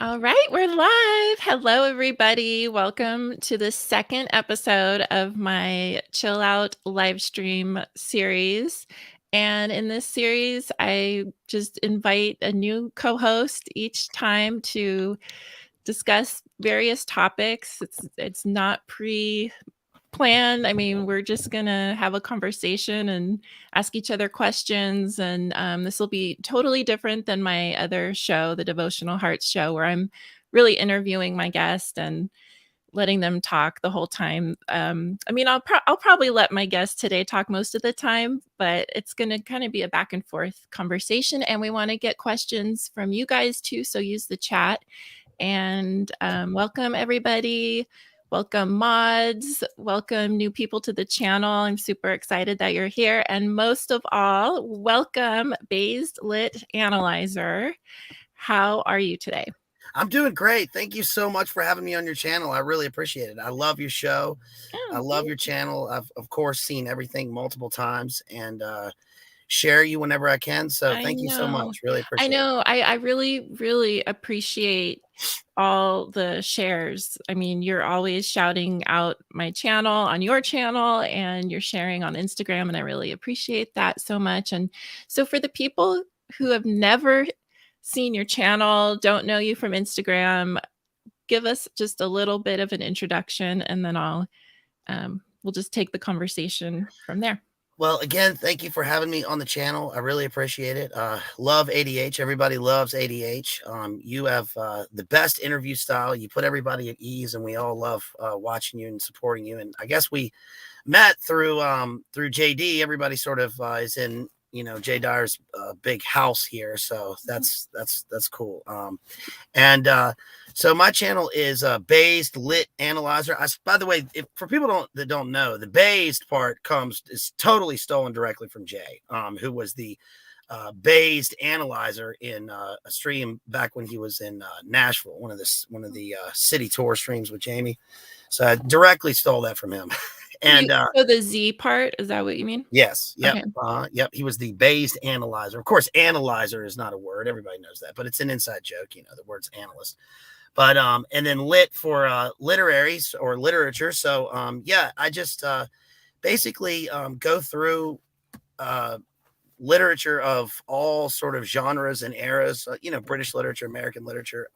All right, we're live. Hello, everybody. Welcome to the second episode of my Chill Out live stream series. And in this series, I just invite a new co host each time to discuss various topics. It's not planned. I mean, we're just going to have a conversation and ask each other questions. And this will be totally different than my other show, the Devotional Hearts Show, where I'm really interviewing my guest and letting them talk the whole time. I mean, I'll probably let my guest today talk most of the time, but it's going to kind of be a back and forth conversation. And we want to get questions from you guys too. So use the chat. And welcome, everybody. Welcome, mods. Welcome, new people to the channel. I'm super excited that you're here. And most of all, welcome, Bazed Lit Analyzer. How are you today? I'm doing great. Thank you so much for having me on your channel. I really appreciate it. I love your show. I love your channel. I've, of course, seen everything multiple times and share you whenever I can. So thank you so much. Really appreciate it. I really, really appreciate all the shares. I mean, you're always shouting out my channel on your channel and you're sharing on Instagram. And I really appreciate that so much. And so for the people who have never seen your channel, don't know you from Instagram, give us just a little bit of an introduction and then we'll just take the conversation from there. Well, again, thank you for having me on the channel. I really appreciate it. Love ADH. Everybody loves ADH. You have the best interview style. You put everybody at ease, and we all love watching you and supporting you. And I guess we met through JD. Everybody sort of is in Jay Dyer's big house here, so that's cool. So my channel is Bazed Lit Analyzer. By the way, for people that don't know, the Bazed part is totally stolen directly from Jay, who was the Bazed Analyzer in a stream back when he was in Nashville, one of the city tour streams with Jamie. So I directly stole that from him. And so the Z part, is that what you mean? Yes. Yep. Okay. Yep. He was the Bazed Analyzer. Of course, analyzer is not a word. Everybody knows that, but it's an inside joke. The word's analyst. But and then lit for literaries or literature. So yeah, I just basically go through literature of all sort of genres and eras. British literature, American literature.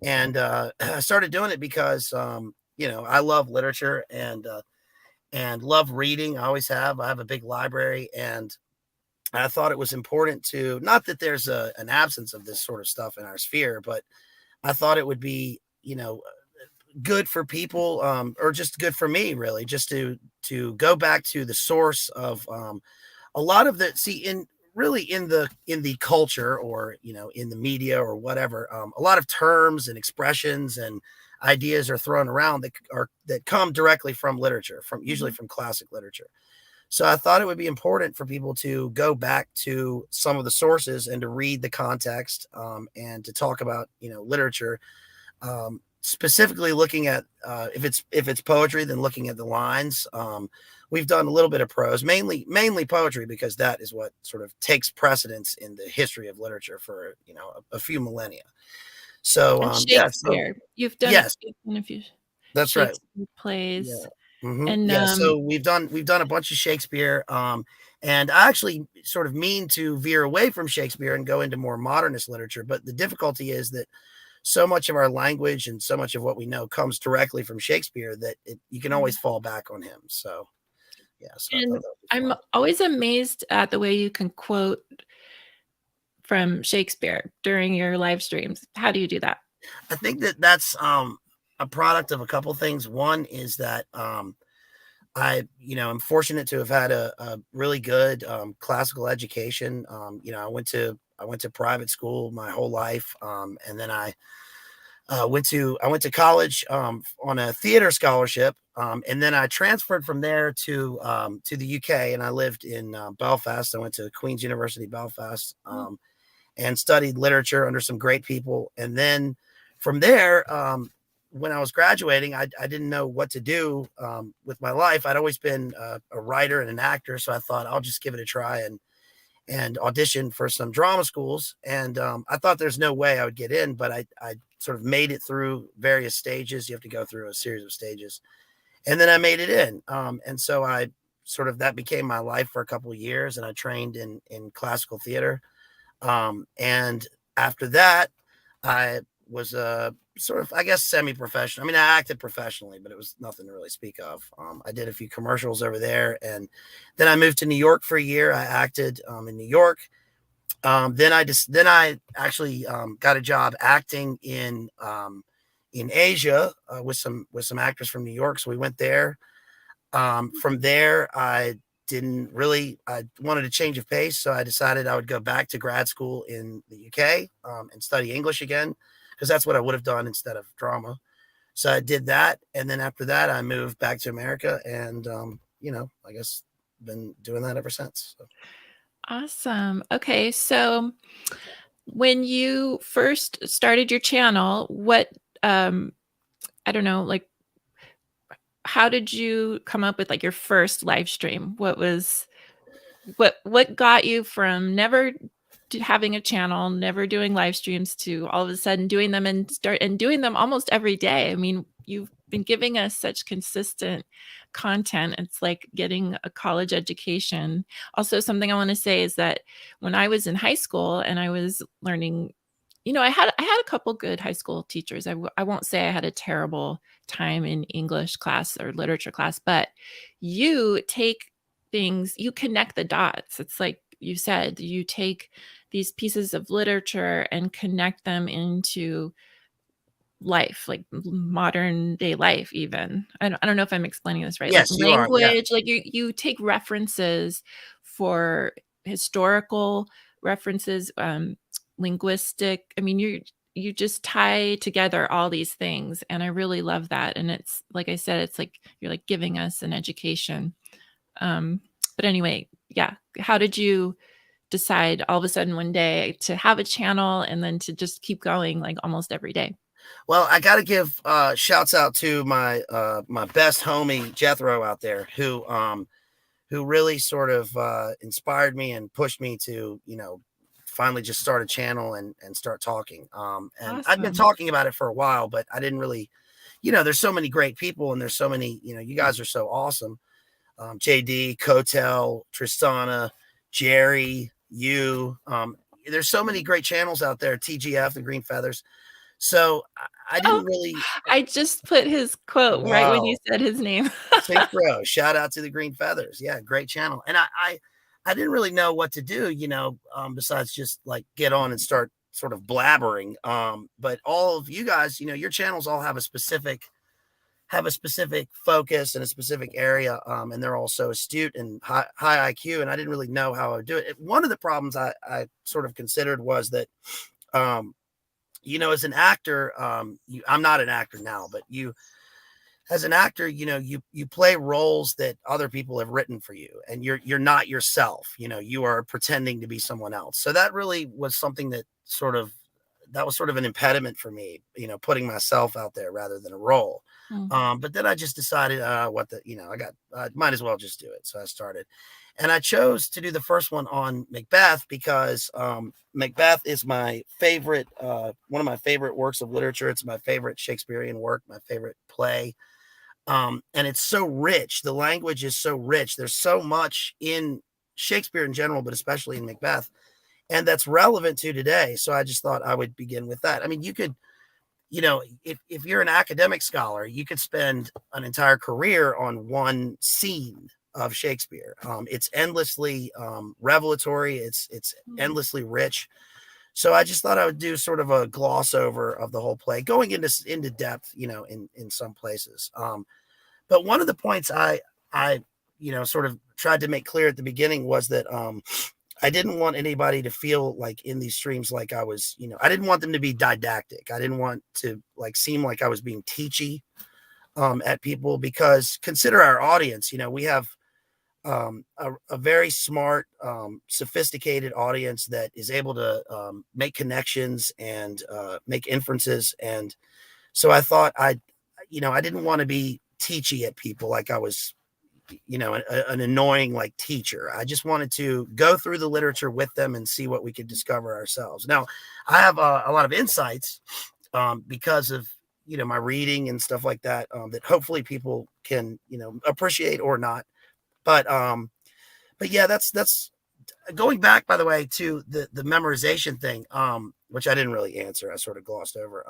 And I started doing it because I love literature and love reading. I always have. I have a big library, and I thought it was important to, not that there's an absence of this sort of stuff in our sphere, but I thought it would be, good for people, or just good for me, really, just to go back to the source of a lot of in the culture, or in the media or whatever. A lot of terms and expressions and ideas are thrown around that come directly from literature, usually from classic literature. So I thought it would be important for people to go back to some of the sources and to read the context, and to talk about literature, specifically looking at if it's poetry, then looking at the lines. We've done a little bit of prose, mainly poetry, because that is what sort of takes precedence in the history of literature for a few millennia. So Shakespeare. You've done a few that's right. Shakespeare plays. Yeah. Mm-hmm. And So we've done a bunch of Shakespeare, and I actually sort of mean to veer away from Shakespeare and go into more modernist literature. But the difficulty is that so much of our language and so much of what we know comes directly from Shakespeare that you can always fall back on him. So yeah. So and I'm always amazed at the way you can quote from Shakespeare during your live streams. How do you do that? I think that's a product of a couple things. One is that I'm fortunate to have had a really good classical education. I went to private school my whole life, and then I went to college on a theater scholarship, and then I transferred from there to the UK, and I lived in Belfast. I went to Queen's University Belfast, and studied literature under some great people, and then from there, when I was graduating, I didn't know what to do with my life. I'd always been a writer and an actor, so I thought I'll just give it a try and auditioned for some drama schools. And I thought there's no way I would get in, but I sort of made it through various stages. You have to go through a series of stages, and then I made it in. And so I sort of, that became my life for a couple of years, and I trained in classical theater. And after that, I was a sort of, I guess, semi-professional. I mean, I acted professionally, but it was nothing to really speak of. I did a few commercials over there, and then I moved to New York for a year. I acted in New York. Then I actually got a job acting in Asia with some actors from New York. So we went there. From there, I wanted a change of pace. So I decided I would go back to grad school in the UK and study English again, because that's what I would have done instead of drama. So I did that. And then after that, I moved back to America, and, I guess been doing that ever since. So. Awesome. Okay, so when you first started your channel, what, I don't know, like, how did you come up with, like, your first live stream? What got you from never having a channel, never doing live streams, to all of a sudden doing them and doing them almost every day? I mean, you've been giving us such consistent content. It's like getting a college education. Also, something I want to say is that when I was in high school and I was learning, I had a couple good high school teachers. I won't say I had a terrible time in English class or literature class, but you take things, you connect the dots. It's like you said, you take these pieces of literature and connect them into life, like modern day life even. I don't know if I'm explaining this right. Like Yes, you are. Yeah. language, like you take references for historical references, linguistic. I mean, you just tie together all these things, and I really love that. And it's like I said, it's like you're like giving us an education. Um, but anyway, yeah. How did you decide all of a sudden one day to have a channel and then to just keep going like almost every day? Well, I got to give shouts out to my best homie Jethro out there, who really sort of inspired me and pushed me to, finally just start a channel and start talking. And I've been Awesome. talking about it for a while, but I didn't really, there's so many great people, and there's so many, you guys are so awesome. JD, Kotel, Tristana, Jerry, you. There's so many great channels out there. TGF, the Green Feathers. So I Oh, didn't really. I just put his quote right when you Wow. said his name. Synchro. Shout out to the Green Feathers. Yeah, great channel. And I didn't really know what to do, besides just like get on and start sort of blabbering. But all of you guys, your channels all have a specific focus in a specific area, and they're all so astute and high IQ. And I didn't really know how I would do it. One of the problems I sort of considered was that, as an actor, I'm not an actor now, but as an actor, you play roles that other people have written for you, and you're not yourself. You are pretending to be someone else. So that really was something that was sort of an impediment for me, putting myself out there rather than a role. Mm. But then I just decided, I might as well just do it. So I started, and I chose to do the first one on Macbeth because Macbeth is my favorite, one of my favorite works of literature. It's my favorite Shakespearean work, my favorite play. And it's so rich. The language is so rich. There's so much in Shakespeare in general, but especially in Macbeth, and that's relevant to today. So I just thought I would begin with that. I mean, you could, if you're an academic scholar, you could spend an entire career on one scene of Shakespeare. It's endlessly revelatory. It's Mm. endlessly rich. So I just thought I would do sort of a gloss over of the whole play, going into depth, in some places. But one of the points I sort of tried to make clear at the beginning was that I didn't want anybody to feel like in these streams like I was, I didn't want them to be didactic. I didn't want to like seem like I was being teachy at people, because consider our audience. We have a very smart, sophisticated audience that is able to make connections and make inferences. And so I thought I didn't want to be teachy at people like I was, an annoying like teacher. I just wanted to go through the literature with them and see what we could discover ourselves. Now, I have a lot of insights because of my reading and stuff like that, that hopefully people can appreciate or not. But yeah, that's going back, by the way, to the memorization thing, which I didn't really answer. I sort of glossed over.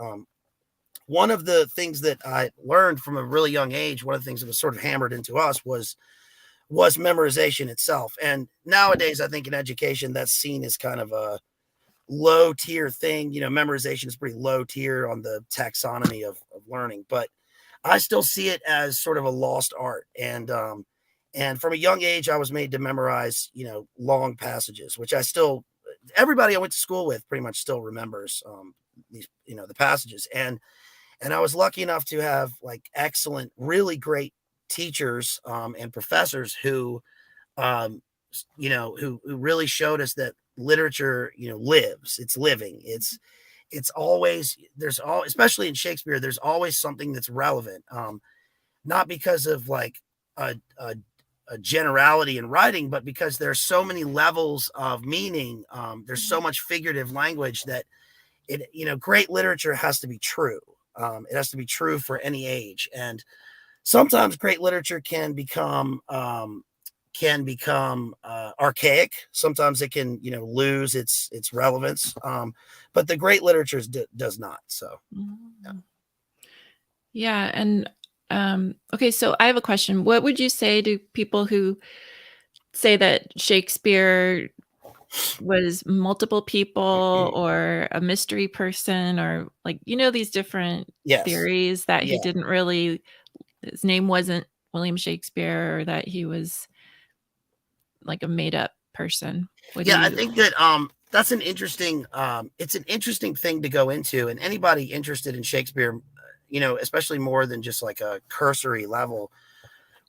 One of the things that I learned from a really young age, one of the things that was sort of hammered into us was memorization itself. And nowadays, I think in education, that's seen as kind of a low tier thing. Memorization is pretty low tier on the taxonomy of learning, but I still see it as sort of a lost art. And from a young age, I was made to memorize, long passages, which everybody I went to school with pretty much still remembers these, the passages. And I was lucky enough to have like excellent, really great teachers and professors who, who really showed us that literature, lives. It's living. It's always especially in Shakespeare, there's always something that's relevant. Not because of like a generality in writing, but because there's so many levels of meaning. There's so much figurative language that great literature has to be true. It has to be true for any age. And sometimes great literature can become archaic. Sometimes it can, lose its relevance. But the great literature does not. So, yeah. Yeah. And okay, so I have a question. What would you say to people who say that Shakespeare was multiple people or a mystery person, or like, these different Yes. theories that Yeah. his name wasn't William Shakespeare, or that he was like a made up person? What do Yeah, I you think that that's an interesting it's an interesting thing to go into, and anybody interested in Shakespeare, especially more than just like a cursory level,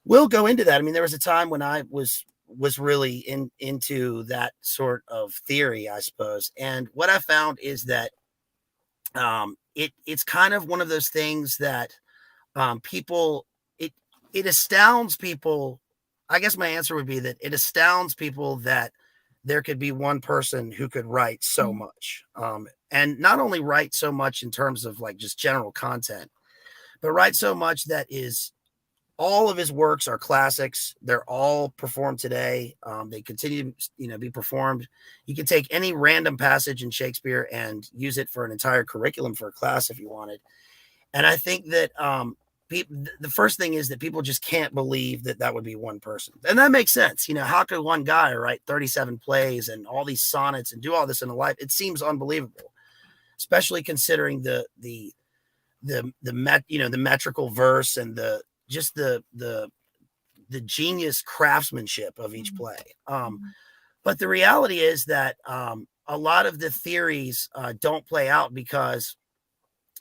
will go into that. I mean, there was a time when I was really into that sort of theory, I suppose. And what I found is that it's kind of one of those things that people it astounds people. I guess my answer would be that it astounds people that there could be one person who could write so much, and not only write so much in terms of like just general content, but write so much that is all of his works are classics. They're all performed today. They continue to, be performed. You can take any random passage in Shakespeare and use it for an entire curriculum for a class if you wanted. And I think that the first thing is that people just can't believe that would be one person. And that makes sense. How could one guy write 37 plays and all these sonnets and do all this in a life? It seems unbelievable, especially considering the metrical verse and the genius craftsmanship of each play. But the reality is that a lot of the theories don't play out because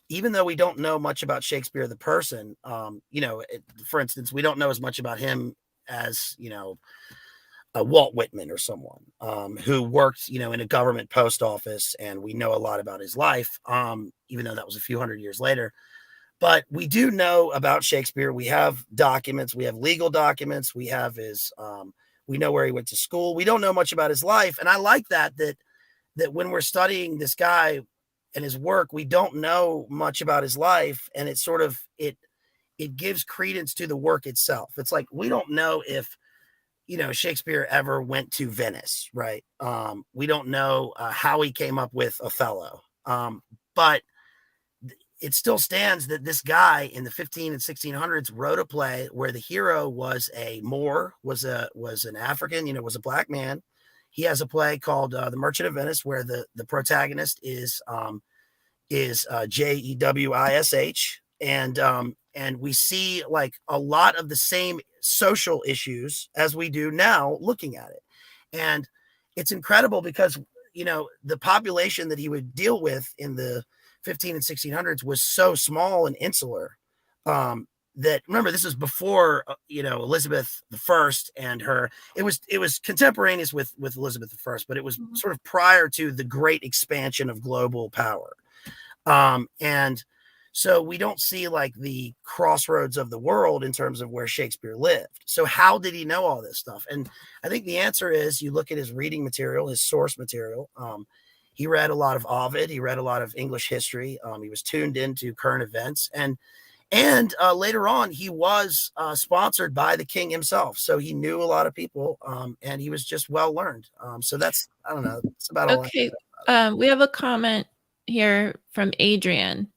even though we don't know much about Shakespeare the person, for instance, we don't know as much about him as Walt Whitman or someone who worked in a government post office, and we know a lot about his life, even though that was a few hundred years later. But we do know about Shakespeare. We have documents. We have legal documents. We have we know where he went to school. We don't know much about his life, and I like that when we're studying this guy and his work, we don't know much about his life, and it sort of it gives credence to the work itself. It's like we don't know if Shakespeare ever went to Venice, right? We don't know how he came up with Othello, but it still stands that this guy in the 15 and 1600s wrote a play where the hero was a Moor, was an African, was a black man. He has a play called The Merchant of Venice, where the protagonist is Jewish, and we see like a lot of the same social issues as we do now looking at it. And it's incredible because the population that he would deal with in the 15 and 1600s was so small and insular, that, remember, this is before Elizabeth I and her. It was contemporaneous with Elizabeth I, but it was sort of prior to the great expansion of global power. And So we don't see like the crossroads of the world in terms of where Shakespeare lived. So how did he know all this stuff? And I think the answer is you look at his reading material, his source material. He read a lot of Ovid. He read a lot of English history. He was tuned into current events, and later on, he was sponsored by the king himself, so he knew a lot of people, and he was just well learned. So that's, I don't know, that's about all I Okay, have. we have a comment here from Adrian.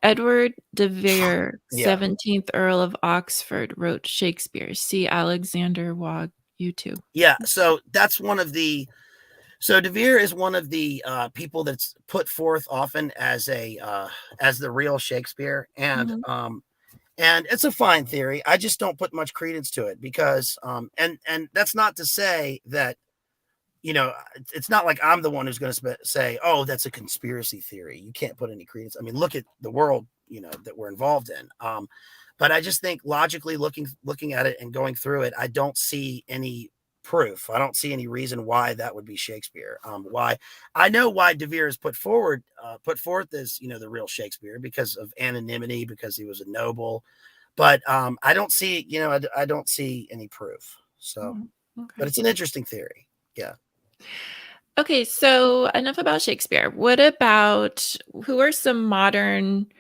Edward de Vere, Yeah, 17th Earl of Oxford, wrote Shakespeare. See Alexander Wog, YouTube. yeah. So that's one of the. So De Vere is one of the people that's put forth often as the real Shakespeare, Mhm. and it's a fine theory. I just don't put much credence to it because and that's not to say that, you know, it's not like I'm the one who's going to say, oh, that's a conspiracy theory. You can't put any credence. I mean, look at the world, you know, that we're involved in. But I just think logically looking at it and going through it, I don't see any proof. I don't see any reason why that would be Shakespeare. Why I know why De Vere is put forth as, you know, the real Shakespeare because of anonymity, because he was a noble. But I don't see, you know, I don't see any proof. So, Mhm. but Okay. it's an interesting theory. Yeah. Okay, so enough about Shakespeare. What about who are some modern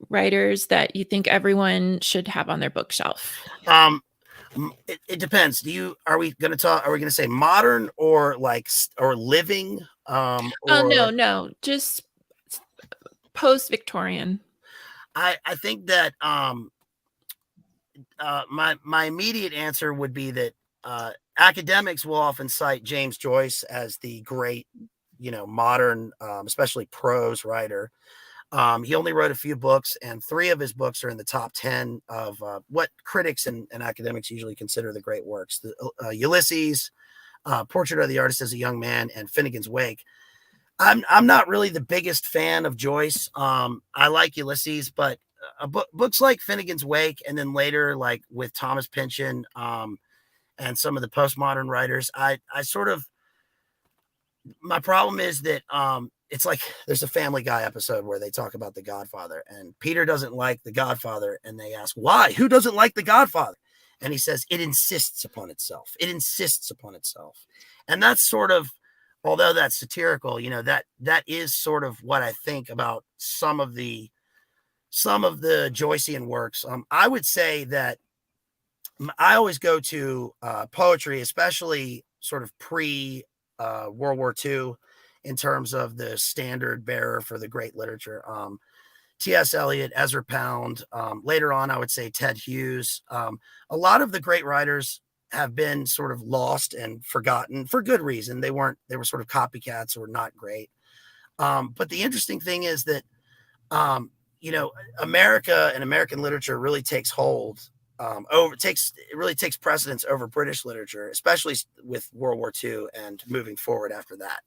writers that you think everyone should have on their bookshelf? Um, it depends. Are we going to talk? Are we going to say modern or like or living? Oh, no, Or no, just post-Victorian. I think that my immediate answer would be that academics will often cite James Joyce as the great, you know, modern, especially prose writer. He only wrote a few books, and 3 of his books are in the top 10 of what critics and academics usually consider the great works: Ulysses, Portrait of the Artist as a Young Man, and Finnegan's Wake. I'm not really the biggest fan of Joyce. I like Ulysses, but books like Finnegan's Wake, and then later like with Thomas Pynchon, and some of the postmodern writers, I sort of, my problem is that it's like there's a Family Guy episode where they talk about The Godfather, and Peter doesn't like The Godfather, and they ask why. Who doesn't like The Godfather? And he says it insists upon itself. It insists upon itself, and that's sort of, although that's satirical, you know, that is sort of what I think about some of the Joycean works. I would say that I always go to poetry, especially sort of pre World War II, in terms of the standard bearer for the great literature. T.S. Eliot, Ezra Pound. Later on, I would say Ted Hughes. A lot of the great writers have been sort of lost and forgotten for good reason. They were sort of copycats or not great. But the interesting thing is that, you know, America and American literature really takes hold it really takes precedence over British literature, especially with World War II and moving forward after that.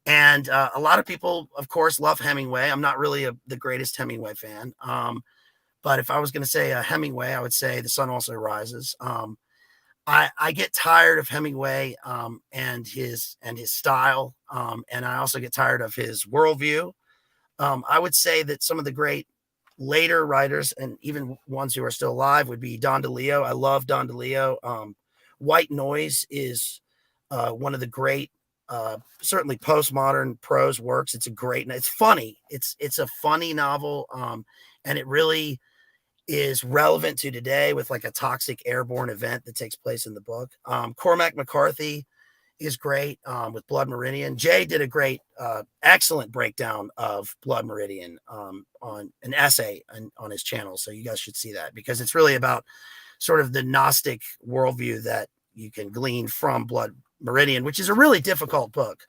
And a lot of people, of course, love Hemingway. I'm not really the greatest Hemingway fan, but if I was going to say a Hemingway, I would say The Sun Also Rises. I get tired of Hemingway and his style, and I also get tired of his worldview. I would say that some of the great later writers and even ones who are still alive would be Don DeLeo. I love Don DeLeo. White Noise is one of the great, certainly postmodern prose works. It's a great, it's funny. It's a funny novel, and it really is relevant to today with like a toxic airborne event that takes place in the book. Cormac McCarthy is great, with Blood Meridian. Jay did a great, excellent breakdown of Blood Meridian, on an essay on his channel. So you guys should see that because it's really about sort of the Gnostic worldview that you can glean from Blood Meridian, which is a really difficult book.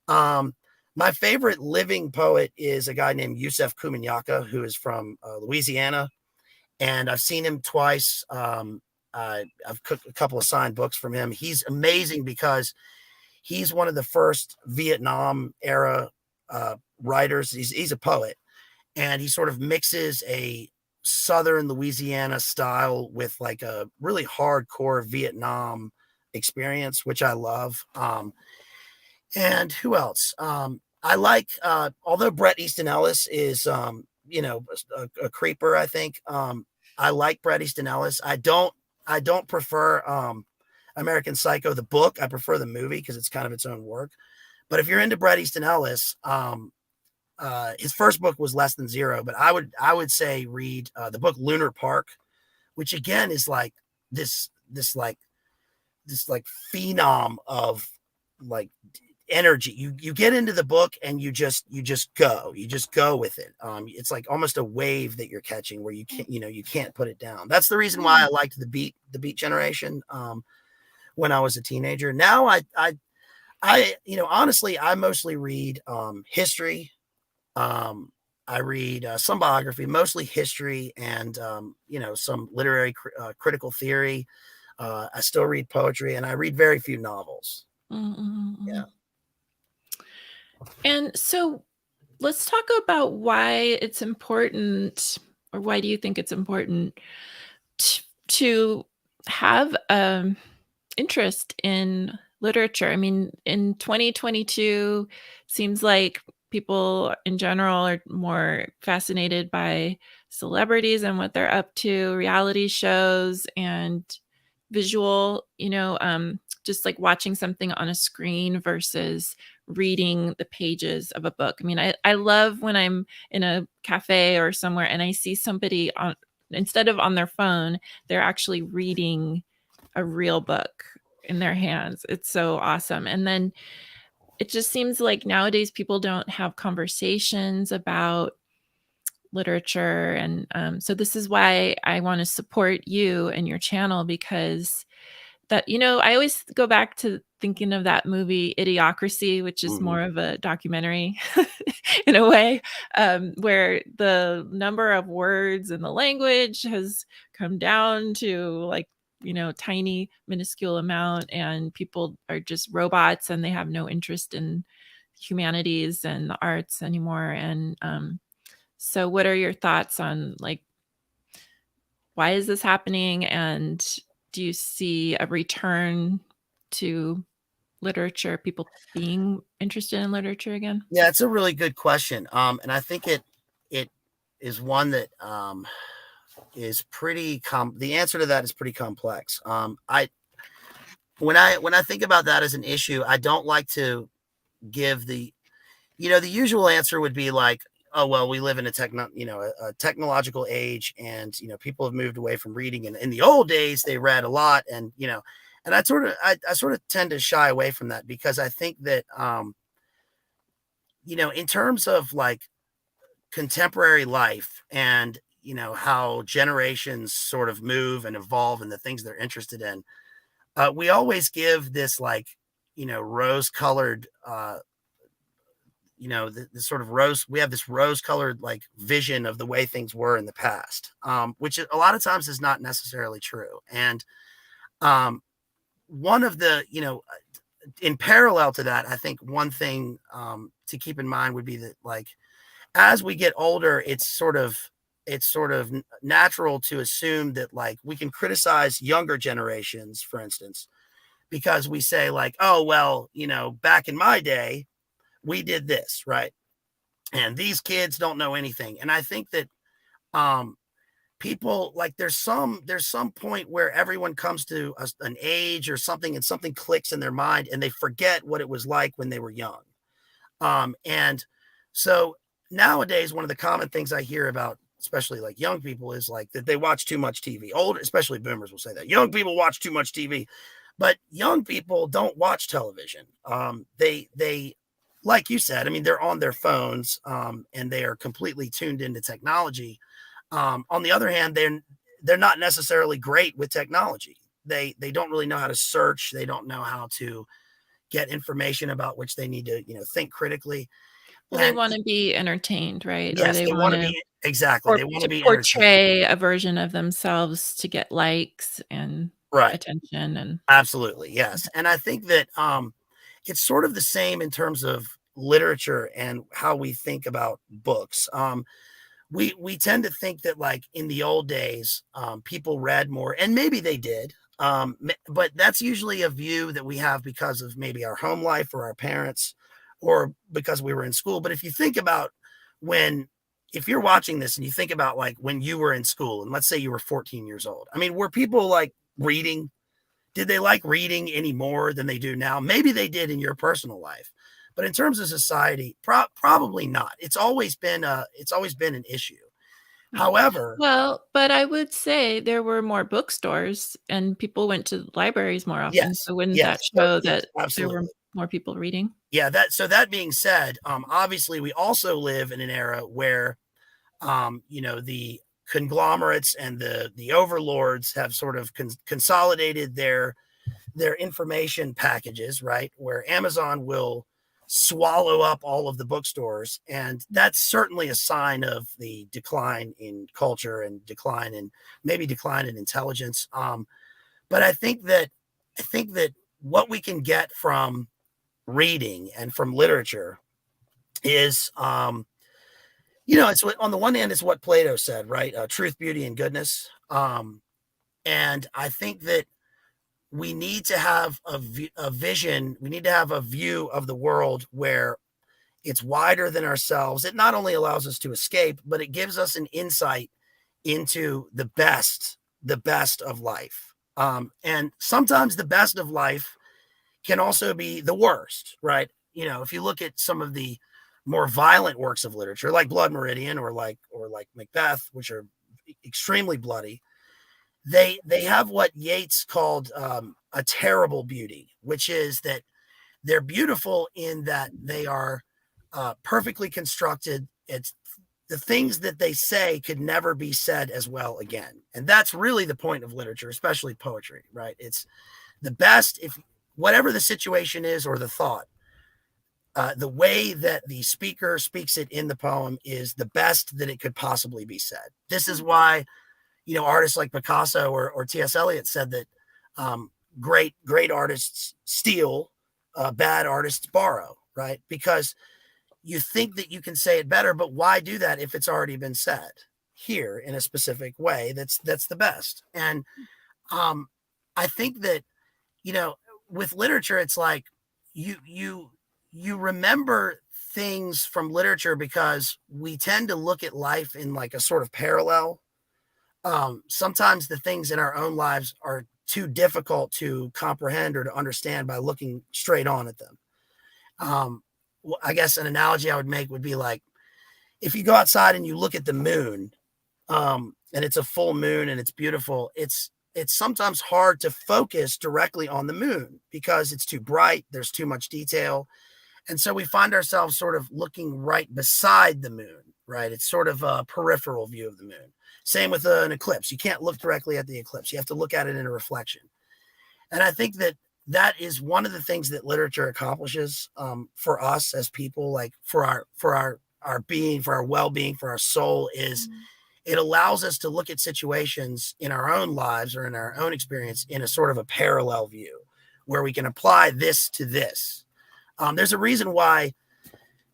My favorite living poet is a guy named Yusef Kuminyaka, who is from Louisiana, and I've seen him twice. I've cooked a couple of signed books from him. He's amazing because he's one of the first Vietnam era writers. He's a poet, and he sort of mixes a Southern Louisiana style with like a really hardcore Vietnam experience, which I love. And who else? I like, although Bret Easton Ellis is, a creeper, I think. I like Bret Easton Ellis. I don't prefer American Psycho, the book. I prefer the movie because it's kind of its own work. But if you're into Bret Easton Ellis, his first book was Less Than Zero, but I would say read the book Lunar Park, which again is like this this like this like phenom of like energy. You get into the book and you just go with it. It's like almost a wave that you're catching where you can't put it down. That's the reason why I liked the Beat Generation when I was a teenager. Now honestly I mostly read history. I read some biography, mostly history, and some literary critical theory. I still read poetry, and I read very few novels. Mm-hmm. Yeah. And so let's talk about why it's important, or why do you think it's important to have interest in literature? I mean, in 2022, seems like people in general are more fascinated by celebrities and what they're up to, reality shows and visual, just like watching something on a screen versus reading the pages of a book. I mean, I love when I'm in a cafe or somewhere and I see somebody on, instead of on their phone, they're actually reading a real book in their hands. It's so awesome. And then it just seems like nowadays people don't have conversations about literature. And so this is why I want to support you and your channel, because that, I always go back to thinking of that movie Idiocracy, which is Mhm. more of a documentary in a way, where the number of words in the language has come down to like, tiny minuscule amount, and people are just robots and they have no interest in humanities and the arts anymore. And so what are your thoughts on like, why is this happening? And do you see a return to literature, people being interested in literature again? Yeah, it's a really good question. And I think it is one that is the answer to that is pretty complex. I when I think about that as an issue, I don't like to give the usual answer would be like, oh well, we live in a technological age, and people have moved away from reading, and in the old days they read a lot, and and I sort of tend to shy away from that because I think that in terms of like contemporary life and how generations sort of move and evolve and the things they're interested in, we always give this like rose colored the sort of we have this rose colored like vision of the way things were in the past, which a lot of times is not necessarily true. And um, one of the in parallel to that, I think one thing to keep in mind would be that like as we get older, it's sort of natural to assume that like we can criticize younger generations, for instance, because we say like, oh well, back in my day we did this, right? And these kids don't know anything. And I think that um people like there's some point where everyone comes to an age or something, and something clicks in their mind and they forget what it was like when they were young. And so nowadays, one of the common things I hear about, especially like young people, is like that they watch too much TV. Old, especially boomers, will say that young people watch too much TV, but young people don't watch television. They like you said, I mean, they're on their phones, and they are completely tuned into technology. On the other hand, they're not necessarily great with technology. They don't really know how to search. They don't know how to get information about which they need to think critically. Well, they And wanna be entertained, right? Or yes, they they want to wanna be exactly. They want to to be entertained. portray a version of themselves to get likes and Right. attention and Absolutely. Yes. And I think that it's sort of the same in terms of literature and how we think about books. We tend to think that like in the old days, people read more, and maybe they did. But that's usually a view that we have because of maybe our home life or our parents, or because we were in school. But if you think about if you're watching this and you think about like when you were in school, and let's say you were 14 years old, I mean, were people like reading? Did they like reading any more than they do now? Maybe they did in your personal life, but in terms of society, probably not. It's always been an issue. However, Well, but I would say there were more bookstores and people went to libraries more often, yes, so wouldn't that yes, so, show yes, that there were absolutely. more people reading? Yeah, that being said, obviously we also live in an era where the conglomerates and the overlords have sort of consolidated their information packages, right? Where Amazon will swallow up all of the bookstores, and that's certainly a sign of the decline in culture and decline in intelligence. But I think that what we can get from reading and from literature is it's what, on the one hand, it's what Plato said, right? Truth, beauty, and goodness. And I think that we need to have a vision. We need to have a view of the world where it's wider than ourselves. It not only allows us to escape, but it gives us an insight into the best of life. And sometimes the best of life can also be the worst, right? If you look at some of the more violent works of literature, like Blood Meridian or like Macbeth, which are extremely bloody, they have what Yeats called a terrible beauty, which is that they're beautiful in that they are perfectly constructed. It's the things that they say could never be said as well again, and that's really the point of literature, especially poetry, right? It's the best if whatever the situation is or the thought, the way that the speaker speaks it in the poem is the best that it could possibly be said. This is why artists like Picasso or T.S. Eliot said that great artists steal, bad artists borrow, right? Because you think that you can say it better, but why do that if it's already been said here in a specific way? That's the best. And I think that you know with literature, it's like you remember things from literature because we tend to look at life in like a sort of parallel. Sometimes the things in our own lives are too difficult to comprehend or to understand by looking straight on at them. Um, I guess an analogy I would make would be like if you go outside and you look at the moon, and it's a full moon and it's beautiful. It's sometimes hard to focus directly on the moon because it's too bright. There's too much detail, and so we find ourselves sort of looking right beside the moon. Right, it's sort of a peripheral view of the moon. Same with an eclipse. You can't look directly at the eclipse. You have to look at it in a reflection. And I think that that is one of the things that literature accomplishes for us as people, like for our being, for our well-being, for our soul, is it allows us to look at situations in our own lives or in our own experience in a sort of a parallel view where we can apply this to this. There's a reason why,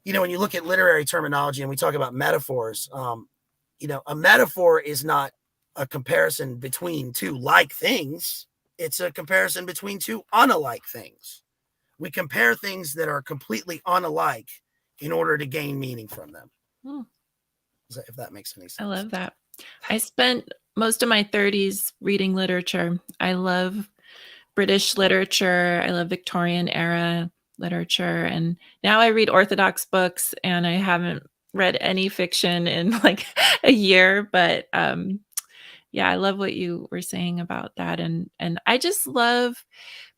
when you look at literary terminology and we talk about metaphors, a metaphor is not a comparison between two like things. It's a comparison between two unalike things. We compare things that are completely unalike in order to gain meaning from them. Hmm. If that makes any sense. I love that. I spent most of my 30s reading literature. I love British literature. I love Victorian era literature. And now I read Orthodox books and I haven't read any fiction in like a year. But yeah, I love what you were saying about that. And I just love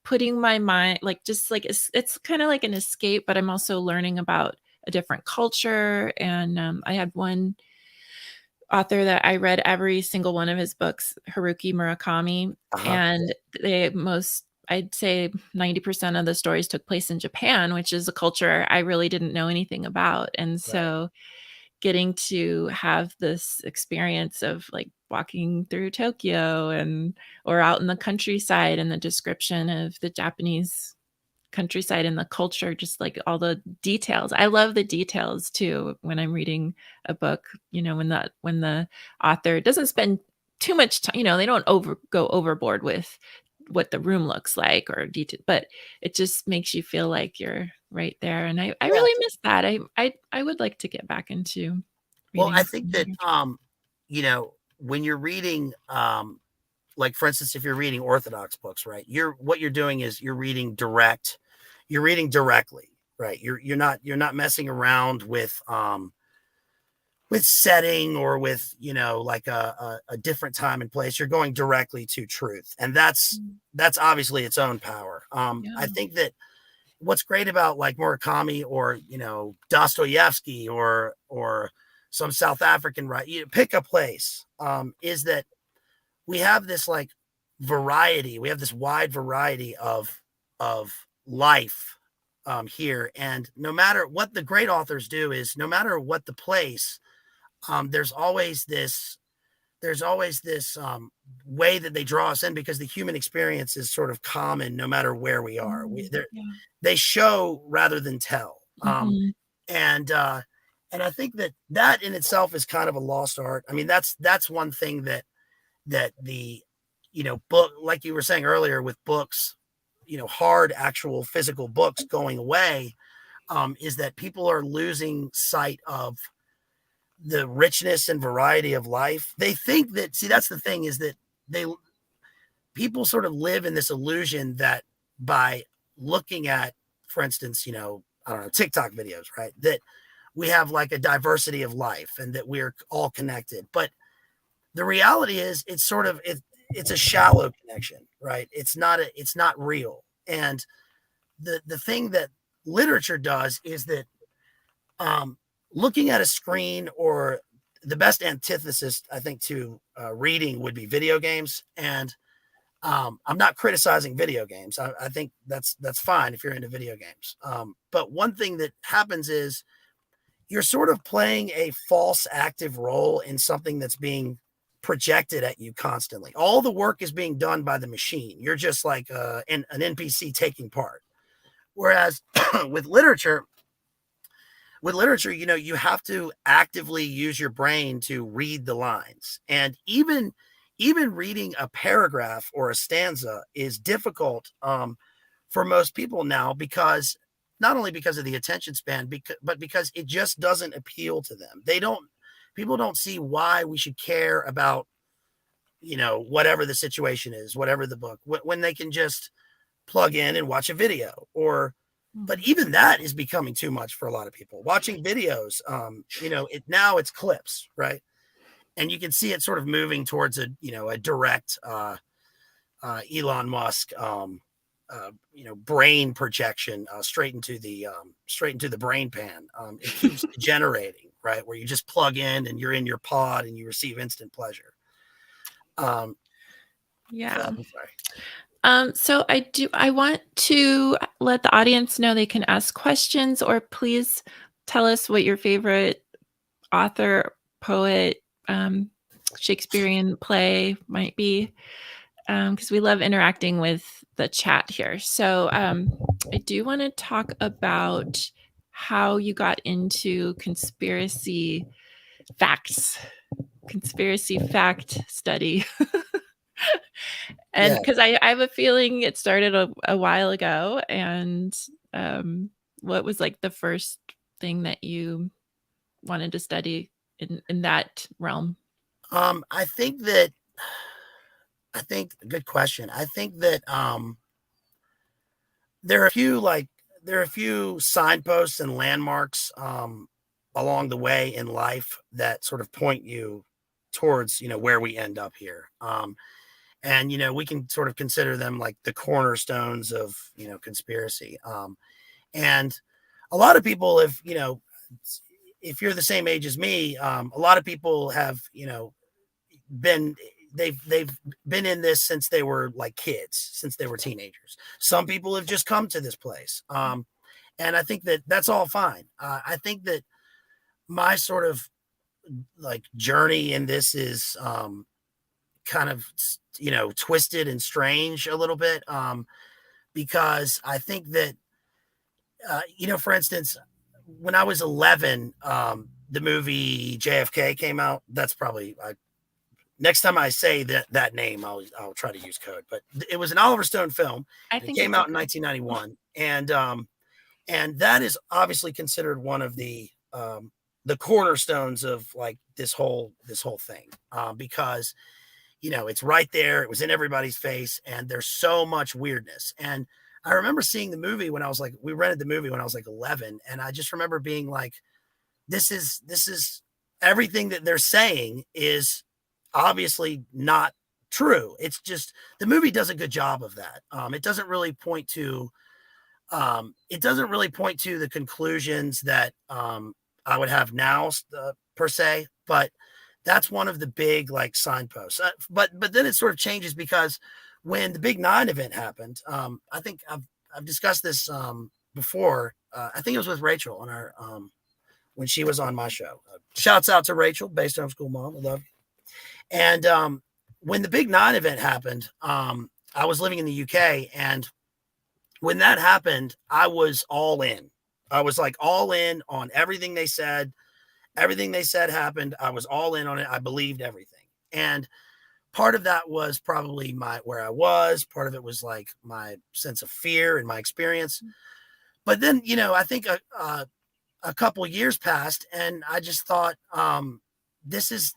putting my mind like just like it's kind of like an escape, but I'm also learning about a different culture. And I had one author that I read every single one of his books, Haruki Murakami, Uh-huh. and I'd say 90% of the stories took place in Japan, which is a culture I really didn't know anything about. And Right. so getting to have this experience of like walking through Tokyo and or out in the countryside and the description of the Japanese countryside and the culture, just like all the details. I love the details too when I'm reading a book, when the author doesn't spend too much time, they don't go overboard with what the room looks like or detail, but it just makes you feel like you're right there, and I Yeah. really miss that. I would like to get back into Well, I reading think some that, literature. when you're reading, like for instance, if you're reading Orthodox books, right, what you're doing is you're reading directly, right? You're not messing around with setting or with, like a different time and place. You're going directly to truth. And Mm, that's obviously its own power. I yeah. think that what's great about like Murakami or, Dostoevsky or some South African, right? You pick a place, is that we have this like variety. We have this wide variety of life, here. And no matter what the great authors do is no matter what the place, there's always this way that they draw us in because the human experience is sort of common no matter where we are. Yeah. They show rather than tell. Mhm. And and I think that that in itself is kind of a lost art. I mean, that's one thing that the book, like you were saying earlier, with books, hard actual physical books going away, is that people are losing sight of the richness and variety of life. They think that, see, that's the thing, is that they people sort of live in this illusion that by looking at, for instance, I don't know, TikTok videos, right? That we have like a diversity of life and that we're all connected. But the reality is it's a shallow connection, right? It's not real. And the thing that literature does is that, um, looking at a screen, or the best antithesis, I think, to reading would be video games. And I'm not criticizing video games. I think that's fine if you're into video games. But one thing that happens is you're sort of playing a false active role in something that's being projected at you constantly. All the work is being done by the machine. You're just like an NPC taking part. Whereas with literature, you have to actively use your brain to read the lines. And even reading a paragraph or a stanza is difficult, for most people now, because not only because of the attention span, but because it just doesn't appeal to them. People don't see why we should care about, whatever the situation is, whatever the book, when they can just plug in and watch a video. Or but Mhm. even that is becoming too much for a lot of people. Watching videos, it's clips, right? And you can see it sort of moving towards a direct, Elon Musk, brain projection, straight into the brain pan. It keeps degenerating, right? Where you just plug in and you're in your pod and you receive instant pleasure. Um, Yeah. I'm sorry. So I want to let the audience know they can ask questions, or please tell us what your favorite author, poet, um, Shakespearean play might be, because we love interacting with the chat here. So I do want to talk about how you got into conspiracy fact study. And Yeah. because I have a feeling it started a while ago, and, um, what was, like, the first thing that you wanted to study in that realm? I think that good question. I think that, there are a few like there are a few signposts and landmarks, along the way in life that sort of point you towards, where we end up here. And we can sort of consider them like the cornerstones of, conspiracy. And a lot of people, if you're the same age as me, a lot of people have, been they've been in this since they were like kids, since they were teenagers. Some people have just come to this place, and I think that that's all fine. I think that my sort of like journey in this is, kind of, twisted and strange a little bit, because I think that, for instance, when I was 11, the movie JFK came out. That's probably next time I say that name, I'll try to use code. But it was an Oliver Stone film, I and it think came it's out in okay. 1991. And that is obviously considered one of the cornerstones of like this whole thing, because it's right there. It was in everybody's face, and there's so much weirdness. And I remember seeing the movie when I was like, we rented the movie when I was like 11, and I just remember being like, this is everything that they're saying is obviously not true. It's just the movie does a good job of that. It doesn't really point to the conclusions that I would have now, per se, but that's one of the big like signposts. But then it sort of changes, because when the Big 9 event happened, I think I've discussed this before. I think it was with Rachel on our when she was on my show. Shouts out to Rachel, Based Homeschool Mom. I love you. And when the Big 9 event happened, I was living in the UK, and when that happened, I was all in. I was like all in on everything they said. Everything they said happened. I was all in on it. I believed everything. And part of that was probably where I was. Part of it was like my sense of fear and my experience. But then, I think a couple of years passed, and I just thought, there's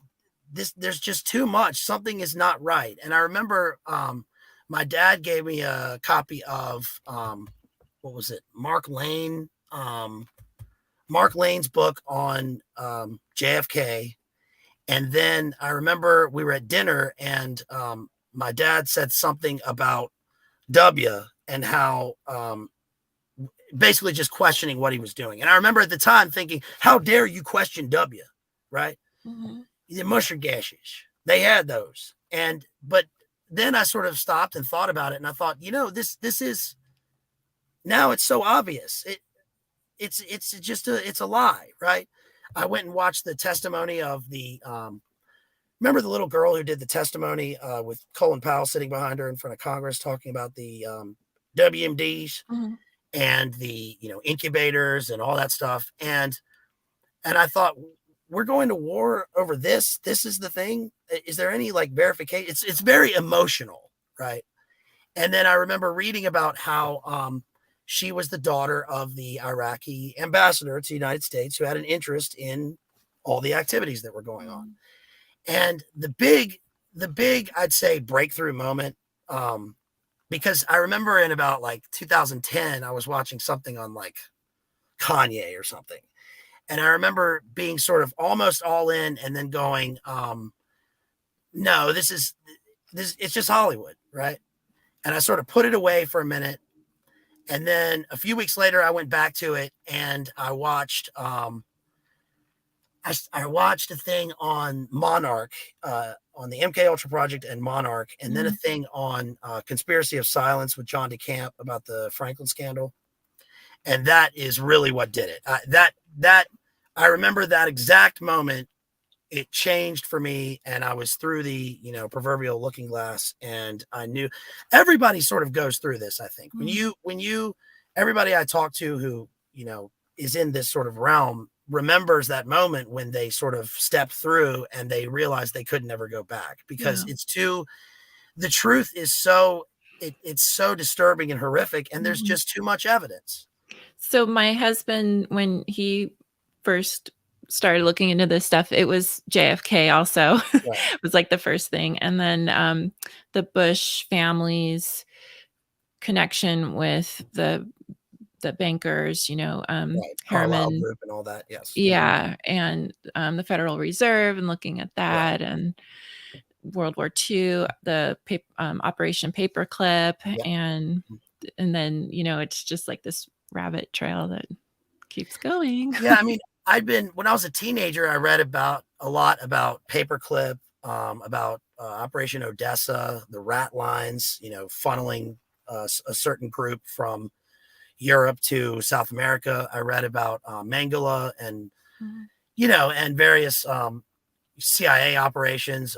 just too much. Something is not right. And I remember my dad gave me a copy of what was it? Mark Lane's book on JFK. And then I remember we were at dinner, and my dad said something about W, and how basically just questioning what he was doing. And I remember at the time thinking, how dare you question W, right? Mm-hmm. The musher gashes, they had those. But then I sort of stopped and thought about it, and I thought, this is, now it's so obvious. It's a lie, right? I went and watched the testimony of the remember the little girl who did the testimony with Colin Powell sitting behind her in front of Congress, talking about the WMDs, mm-hmm. and the incubators and all that stuff. And I thought, we're going to war over this. This is the thing. Is there any like verification? It's very emotional, right? And then I remember reading about how she was the daughter of the Iraqi ambassador to the United States, who had an interest in all the activities that were going on. And the big, I'd say, breakthrough moment, because I remember in about like 2010, I was watching something on like Kanye or something. And I remember being sort of almost all in, and then going, no, this, it's just Hollywood, right? And I sort of put it away for a minute. And then a few weeks later, I went back to it, and I watched I watched a thing on Monarch, on the MK Ultra Project and Monarch, and mm-hmm. then a thing on Conspiracy of Silence with John DeCamp about the Franklin scandal. And that is really what did it. That I remember that exact moment. It changed for me, and I was through the proverbial looking glass, and I knew everybody sort of goes through this. I think mm-hmm. when you everybody I talk to who is in this sort of realm remembers that moment when they sort of stepped through and they realized they could never go back, because the truth is so it's so disturbing and horrific, and there's just too much evidence. So my husband, when he first started looking into this stuff, it was JFK also. Right. It was like the first thing. And then the Bush family's connection with the bankers, right. Harriman Group and all that. Yes. Yeah. And the Federal Reserve, and looking at that, right. And World War II, the Operation Paperclip, yeah. and then, it's just like this rabbit trail that keeps going. Yeah. I mean, when I was a teenager, I read a lot about Paperclip, about Operation Odessa, the rat lines, funneling a certain group from Europe to South America. I read about Mengele and, and various CIA operations,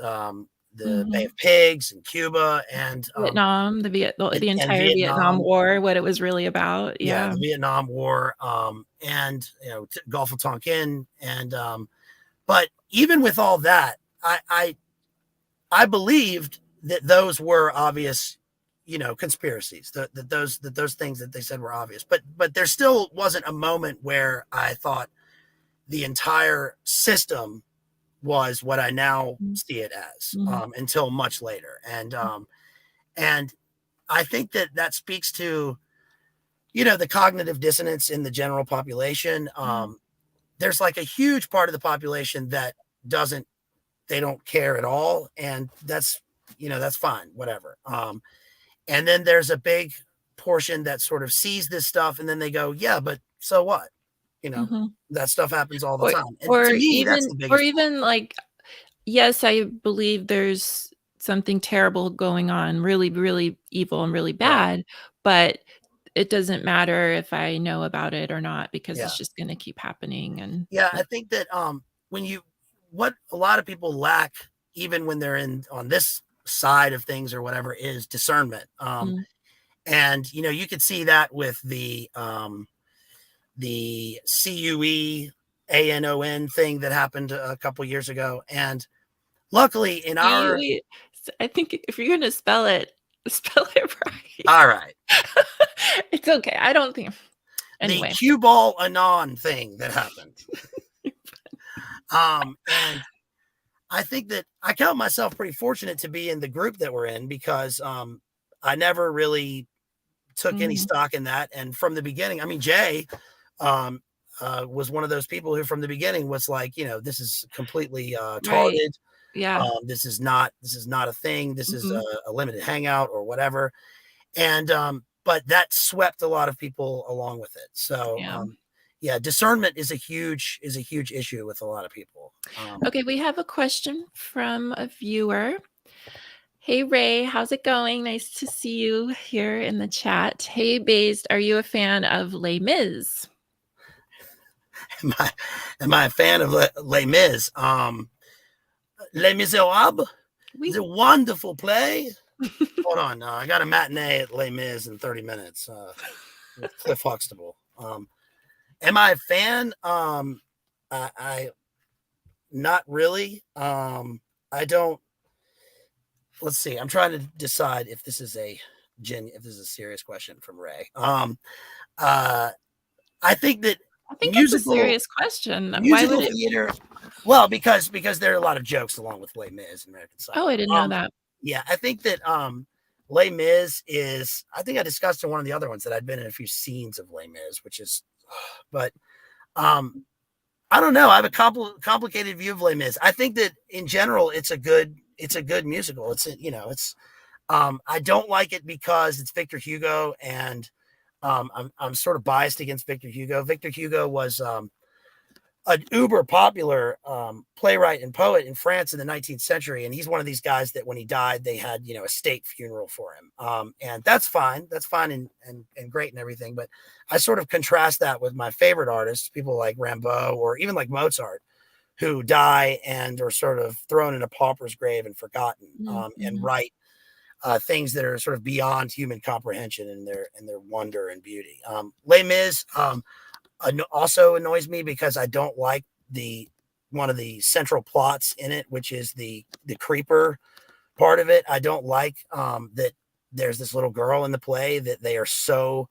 the Bay of Pigs and Cuba and Vietnam, the entire Vietnam War, what it was really about. Yeah, the Vietnam War, and Gulf of Tonkin, and but even with all that, I believed that those were obvious conspiracies, that those things that they said were obvious, but there still wasn't a moment where I thought the entire system was what I now see it as, Mhm. until much later. And I think that speaks to, the cognitive dissonance in the general population. There's like a huge part of the population that doesn't, they don't care at all. And that's fine, whatever. And then there's a big portion that sort of sees this stuff and then they go, yeah, but so what? Mhm. That stuff happens all the Or time. And to or me, that's even the or biggest problem. even, like, yes, I believe there's something terrible going on, really, really evil and really Right. bad, but it doesn't matter if I know about it or not because Yeah. it's just gonna keep happening and Yeah. I like think that when what a lot of people lack, even when they're on this side of things or whatever, is discernment. mm, And you could see that with the CUEANON thing that happened a couple years ago. And luckily in our you I think if you're gonna spell it, spell it right. all right, It's okay, I don't think the anyway. cue ball anon thing that happened. And I think that I count myself pretty fortunate to be in the group that we're in because I never really took any Mhm. stock in that. And from the beginning, I mean, Jay um, was one of those people who, from the beginning, was like, this is completely Right. tarded. Yeah. This is not a thing. This is Mhm. a limited hangout or whatever. And but that swept a lot of people along with it. So Yeah. yeah, discernment is a huge issue with a lot of people. Okay, we have a question from a viewer. Hey Ray, how's it going? Nice to see you here in the chat. Hey Bazed, are you a fan of Les Mis? Am I a fan of Les Mis? Les Miserables is We a wonderful play. Hold on, I got a matinee at Les Mis in 30 minutes with Cliff Huxtable. Am I a fan? I not really. I don't. Let's see. I'm trying to decide if this is a serious question from Ray. Uh, I think that I think it's a musical serious question. Why would musical it theater. Well, because there are a lot of jokes along with Les Mis and American Oh, Psycho. I didn't know that. Yeah, I think that Les Mis is. I think I discussed in one of the other ones that I'd been in a few scenes of Les Mis, which is, but um, I don't know. I have a complicated view of Les Mis. I think that in general, it's a good musical. I don't like it because it's Victor Hugo, and I'm sort of biased against Victor Hugo. Victor Hugo was an uber popular playwright and poet in France in the 19th century. And he's one of these guys that when he died, they had, a state funeral for him. And that's fine. That's fine and great and everything. But I sort of contrast that with my favorite artists, people like Rimbaud or even like Mozart, who die and are sort of thrown in a pauper's grave and forgotten, and Mhm. write things that are sort of beyond human comprehension in their wonder and beauty. Les Mis, also annoys me because I don't like the one of the central plots in it, which is the creeper part of it. I don't like that there's this little girl in the play that they are so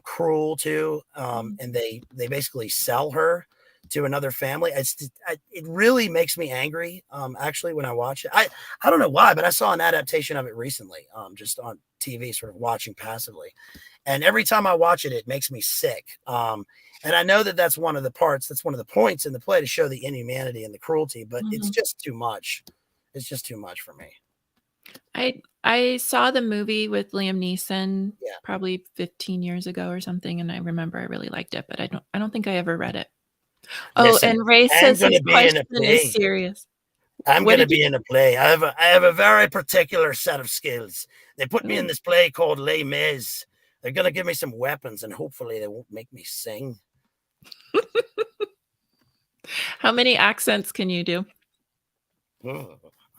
cruel to, Mhm. and they basically sell her to another family. It really makes me angry. Actually, when I watch it, I don't know why, but I saw an adaptation of it recently, just on TV, sort of watching passively, and every time I watch it, it makes me sick. And I know that that's one of the parts, that's one of the points in the play to show the inhumanity and the cruelty, but it's Mhm. just too much. It's just too much for me. I saw the movie with Liam Neeson Yeah. probably 15 years ago or something, and I remember I really liked it, but I don't think I ever read it. Oh, Listen, and Ray I'm says going his to be in a question is play. serious. I'm What going to did you be in a play. I have a very particular set of skills. They put me in Oh, this play called Les Mis. They're going to give me some weapons, and hopefully they won't make me sing. how many accents can you do? I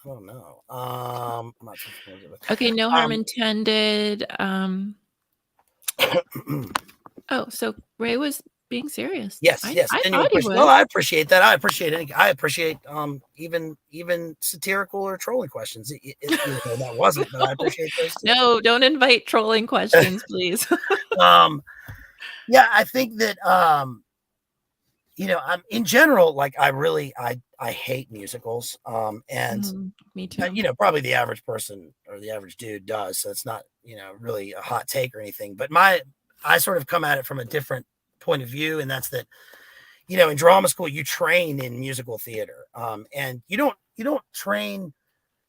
don't know. I'm not so familiar with. Okay, no harm Um, intended. Oh, so Ray was being serious. Yes, I yes, I genuine thought he question. Well, was. I appreciate that. I appreciate it. I appreciate even satirical or trolling questions. Even though that wasn't, but I appreciate those too. No, don't invite trolling questions, please. Um, yeah, I think that I'm in general, like I hate musicals. And Me too. probably the average person or the average dude does. So it's not, really a hot take or anything. But I sort of come at it from a different point of view, and that's that, in drama school you train in musical theater, and you don't train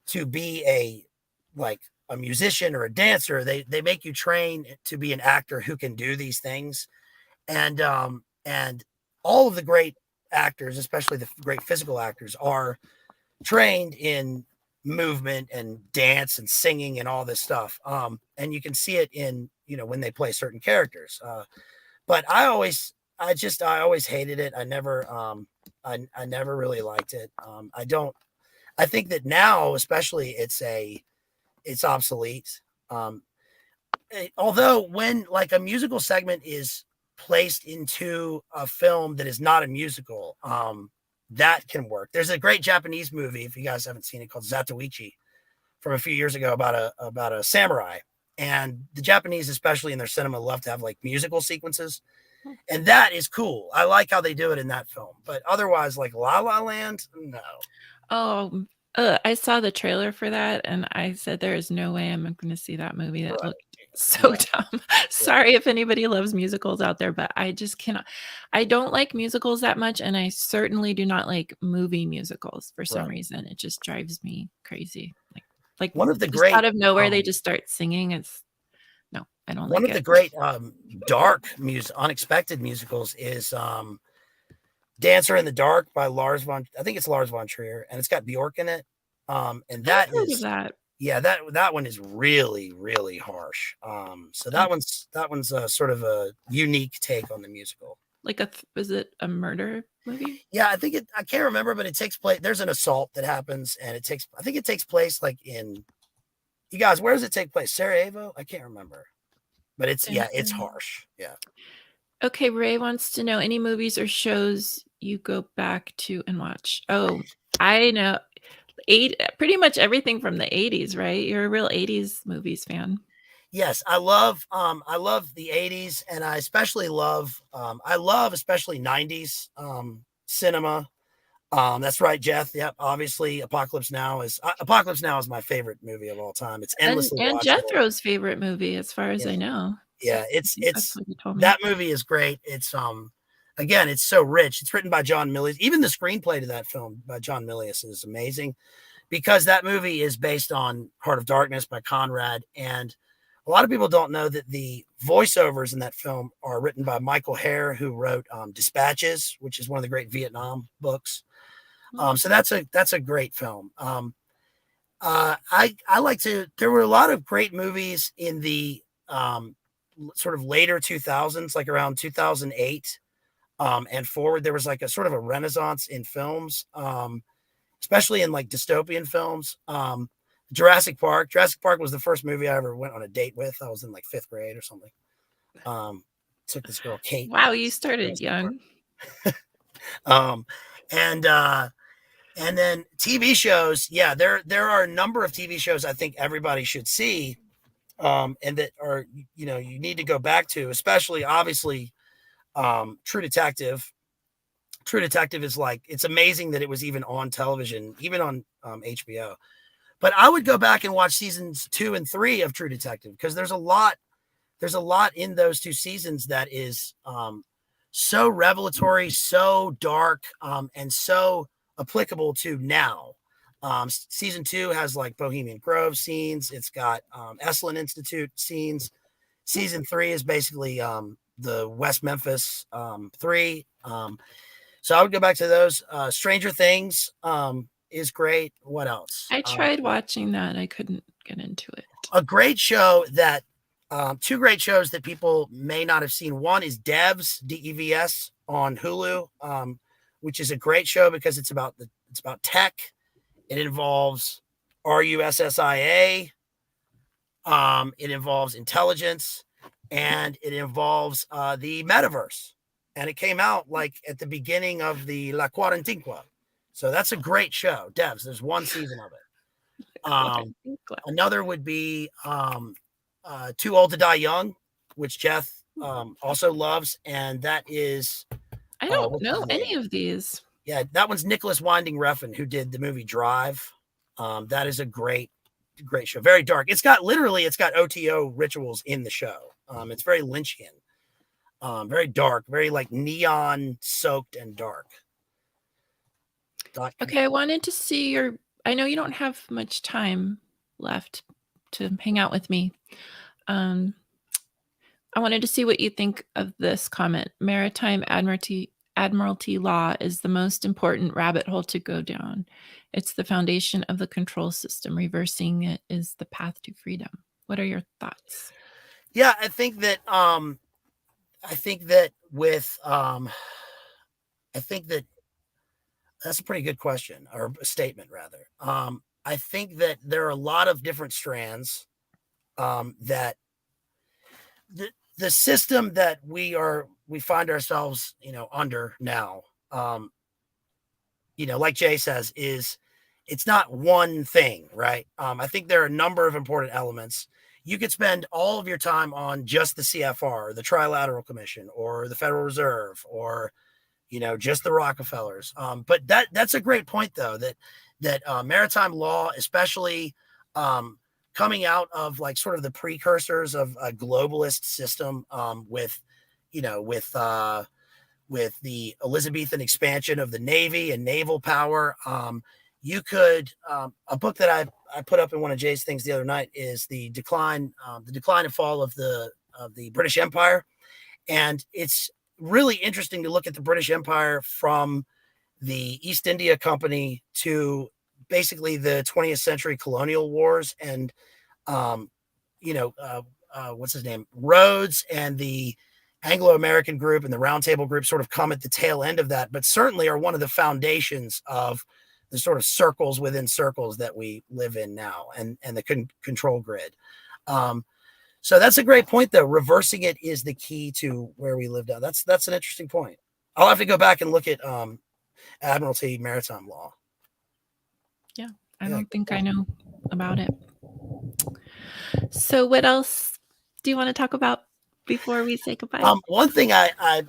to be a musician or a dancer. They make you train to be an actor who can do these things, and all of the great actors, especially the great physical actors, are trained in movement and dance and singing and all this stuff. And you can see it in, when they play certain characters. But I always hated it. I never really liked it. I think that now, especially, it's obsolete. Um, Although when like a musical segment is placed into a film that is not a musical, that can work. There's a great Japanese movie, if you guys haven't seen it, called Zatoichi, from a few years ago, about a samurai. And the Japanese, especially in their cinema, love to have like musical sequences, and that is cool. I like how they do it in that film. But otherwise, like La La Land, no. Oh, I saw the trailer for that, and I said, "There is no way I'm gonna see that movie." That Right. looked so Yeah. dumb. Yeah. Sorry if anybody loves musicals out there, but I just cannot. I don't like musicals that much, and I certainly do not like movie musicals for some Right. reason. It just drives me crazy. Like One of the just great out of nowhere, they um, just start singing. It's no, I don't one like of the it. great dark unexpected musicals is Dancer in the Dark by I think it's Lars von Trier, and it's got Bjork in it. And I've that heard of is, that. yeah, that one is really, really harsh. So Uh, that one's sort of a unique take on the musical. like is it a murder movie? Yeah, I can't remember, but it takes place. There's an assault that happens, and I think it takes place like you guys, where does it take place? Sarajevo? I can't remember, but it's Dancer. harsh. Yeah. Okay, Ray wants to know any movies or shows you go back to and watch. Oh, I know. Pretty much everything from the 80s, right? You're a real 80s movies fan. Yes, I love the 80s, and I love especially 90s cinema. That's right, Jeff. Yep, obviously Apocalypse Now is my favorite movie of all time. It's endlessly And watchable. Jethro's favorite movie, as far as Yeah. I know. Yeah, it's That's it's what he told me. that movie is great. It's again, it's so rich. It's written by John Milius. Even the screenplay to that film by John Milius is amazing, because that movie is based on Heart of Darkness by Conrad. And a lot of people don't know that the voiceovers in that film are written by Michael Hare, who wrote Dispatches, which is one of the great Vietnam books. Mm. So that's a great film. I like to. There were a lot of great movies in the sort of later 2000s, like around 2008 and forward. There was like a sort of a renaissance in films, especially in like dystopian films. Jurassic Park was the first movie I ever went on a date with. I was in like fifth grade or something. Took this girl Kate. Wow, you started Jurassic Park. young. Um, and and then TV shows. Yeah, there are a number of TV shows I think everybody should see, and that are, you need to go back to, especially obviously True Detective. True Detective is like, it's amazing that it was even on television, even on HBO. But I would go back and watch seasons 2 and 3 of True Detective, because there's a lot in those 2 seasons that is so revelatory, so dark, and so applicable to now. Season 2 has like Bohemian Grove scenes. It's got Esalen Institute scenes. Season 3 is basically the West Memphis 3. So I would go back to those. Stranger Things is great. What else? I tried watching that, I couldn't get into it. A great show that 2 great shows that people may not have seen. One is Devs, on Hulu, which is a great show because it's about tech. It involves RUSSIA. It involves intelligence, and it involves the metaverse. and it came out like at the beginning of the La Quarantinqua. So that's a great show. Devs, there's one season of it. Another would be Too Old to Die Young, which Jeff also loves, and that is I don't know any of these. Yeah, that one's Nicholas Winding Refn, who did the movie Drive. That is a great show. Very dark. It's got OTO rituals in the show. It's very Lynchian. Very dark, very like neon soaked and dark. Okay, I wanted to see I know you don't have much time left to hang out with me. I wanted to see what you think of this comment. Maritime Admiralty law is the most important rabbit hole to go down. It's the foundation of the control system. Reversing it is the path to freedom. What are your thoughts? Yeah, I think that that's a pretty good question, or a statement rather. I think that there are a lot of different strands that the system that we find ourselves, under now, like Jay says, it's not one thing, right? I think there are a number of important elements. You could spend all of your time on just the CFR, the Trilateral Commission, or the Federal Reserve, or just the Rockefellers. But that's a great point, though, that maritime law, especially coming out of like sort of the precursors of a globalist system, with the Elizabethan expansion of the Navy and naval power. You could a book that I put up in one of Jay's things the other night is the decline and fall of the British Empire, and it's really interesting to look at the British Empire from the East India Company to basically the 20th century colonial wars, and what's his name, Rhodes and the Anglo-American group and the Round Table group sort of come at the tail end of that, but certainly are one of the foundations of the sort of circles within circles that we live in now, and the control grid. So that's a great point, though. Reversing it is the key to where we live now. That's an interesting point. I'll have to go back and look at Admiralty maritime law. Yeah, I don't think I know about it. So what else do you want to talk about before we say goodbye? One thing I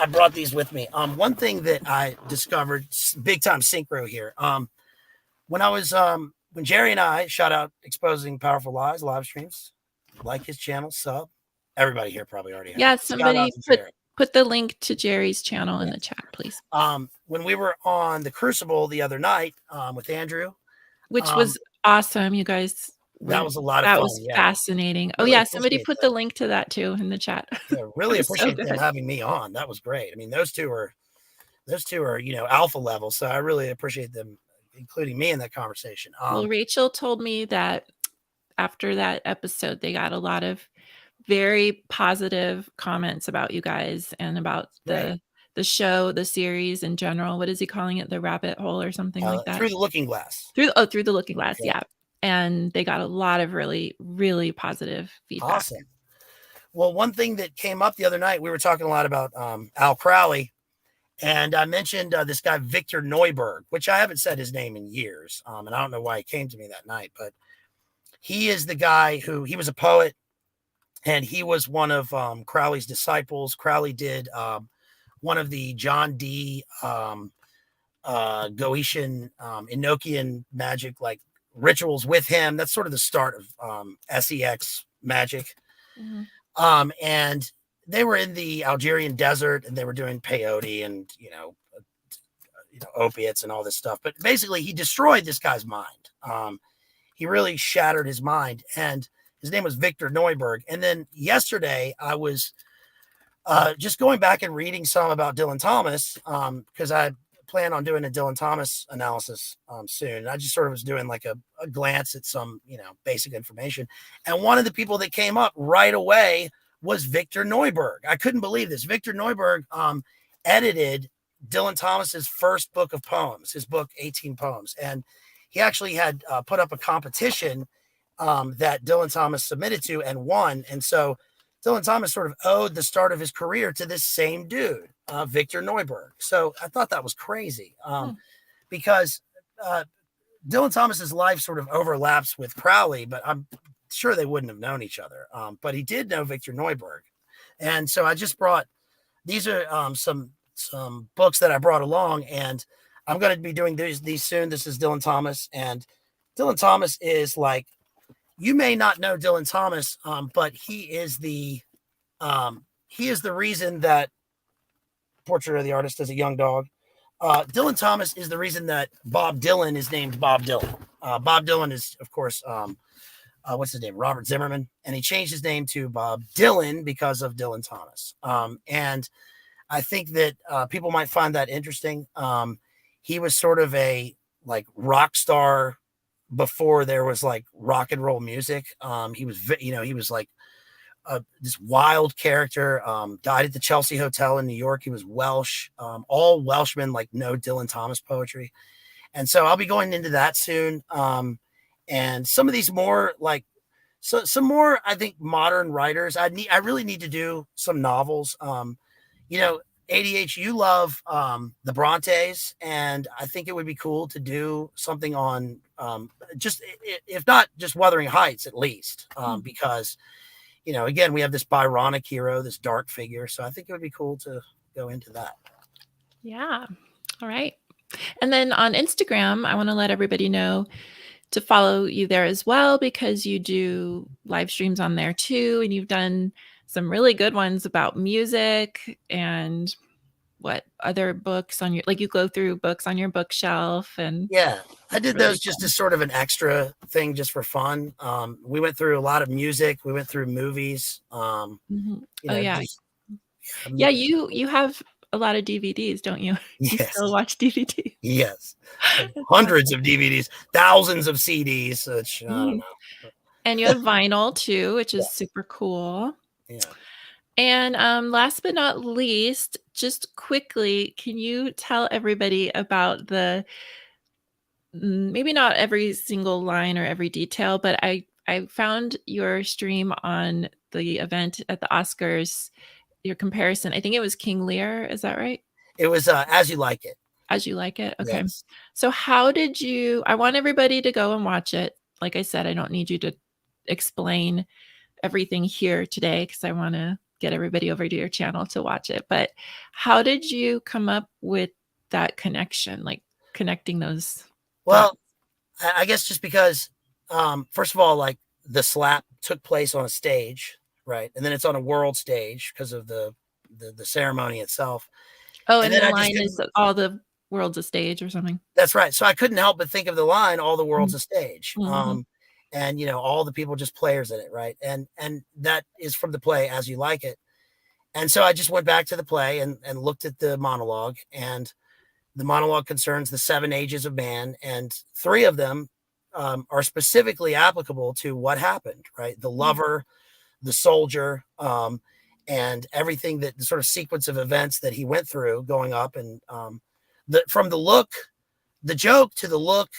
brought these with me. One thing that I discovered, big time synchro here. When Jerry and I, shout out Exposing Powerful Lies live streams, like his channel, sub. Everybody here probably already has. Yeah, somebody put the link to Jerry's channel in the chat, please. When we were on the Crucible the other night with Andrew, which was awesome, you guys. That was a lot of fun. That was fascinating. Really somebody put the link to that too in the chat. Yeah, really appreciate them having me on. That was great. I mean, those two are alpha level, so I really appreciate them including me in that conversation. Well, Rachel told me that after that episode, they got a lot of very positive comments about you guys and about the show, the series in general. What is he calling it? The rabbit hole or something like that? Through the Looking Glass. Through the Looking Glass, yeah. And they got a lot of really, really positive feedback. Awesome. Well, one thing that came up the other night, we were talking a lot about Al Crowley, and I mentioned this guy, Victor Neuberg, which I haven't said his name in years, and I don't know why he came to me that night, but he is the guy he was a poet, and he was one of Crowley's disciples. Crowley did one of the John Dee Goetian Enochian magic, like rituals with him. That's sort of the start of SEX magic. Mm-hmm. And they were in the Algerian desert, and they were doing peyote and opiates and all this stuff. But basically, he destroyed this guy's mind. He really shattered his mind, and his name was Victor Neuberg. And then yesterday, I was just going back and reading some about Dylan Thomas, because I plan on doing a Dylan Thomas analysis soon. And I just sort of was doing like a glance at some, basic information. And one of the people that came up right away was Victor Neuberg. I couldn't believe this. Victor Neuberg edited Dylan Thomas's first book of poems, his book, 18 Poems. And he actually had put up a competition that Dylan Thomas submitted to and won. And so Dylan Thomas sort of owed the start of his career to this same dude, Victor Neuberg. So I thought that was crazy Hmm. because uh, Dylan Thomas's life sort of overlaps with Crowley, but I'm sure they wouldn't have known each other. But he did know Victor Neuberg, and so I just brought these are some books that I brought along, and I'm going to be doing these soon. This is Dylan Thomas, and Dylan Thomas is like, you may not know Dylan Thomas, but he is the reason that Portrait of the Artist is a Young Dog. Dylan Thomas is the reason that Bob Dylan is named Bob Dylan. Bob Dylan is, of course, what's his name? Robert Zimmerman. And he changed his name to Bob Dylan because of Dylan Thomas. And I think that people might find that interesting. He was sort of a like rock star before there was like rock and roll music. He was, he was like this wild character. Died at the Chelsea Hotel in New York. He was Welsh. All Welshmen like know Dylan Thomas poetry, and so I'll be going into that soon. And some of these more like some more I think modern writers. I really need to do some novels. ADH, you love the Brontes, and I think it would be cool to do something on just if not just Wuthering Heights at least, because again, we have this Byronic hero, this dark figure. So I think it would be cool to go into that. Yeah. All right. And then on Instagram, I want to let everybody know to follow you there as well, because you do live streams on there too. And you've done some really good ones about music and what other books on you go through books on your bookshelf. And Yeah, I it's did really those just fun. as sort of an extra thing, just for fun. We went through a lot of music. We went through movies. Mhm. Oh yeah. Just Yeah, you have a lot of DVDs, don't you? You still yes, watch DVD? yes, That's hundreds awesome. of DVDs, thousands of CDs. Which I don't Mhm. know. And you have vinyl too, which is Yes, super cool. yeah. And, last but not least, just quickly, can you tell everybody about maybe not every single line or every detail, but I found your stream on the event at the Oscars, your comparison. I think it was King Lear, is that right? It was As You Like It. As You Like It? Okay. Yes. So how did you I want everybody to go and watch it. Like I said, I don't need you to explain everything here today because I wanna get everybody over to your channel to watch it, but how did you come up with that connection, like, connecting those dots? Well, I guess just because, first of all, like the slap took place on a stage, right, and then it's on a world stage because of the ceremony itself, Oh, and and then the I just line couldn't. is "All the world's a stage" or something? That's right. So I couldn't help but think of the line, "All the world's Mm, a stage," mhm. and all the people just players in it, right, and that is from the play As You Like It, and so I just went back to the play and looked at the monologue, and the monologue concerns the 7 ages of man, and 3 of them are specifically applicable to what happened, right? The Mm, lover, the soldier, and everything that the sort of sequence of events that he went through going up. And from the look, the joke to the look,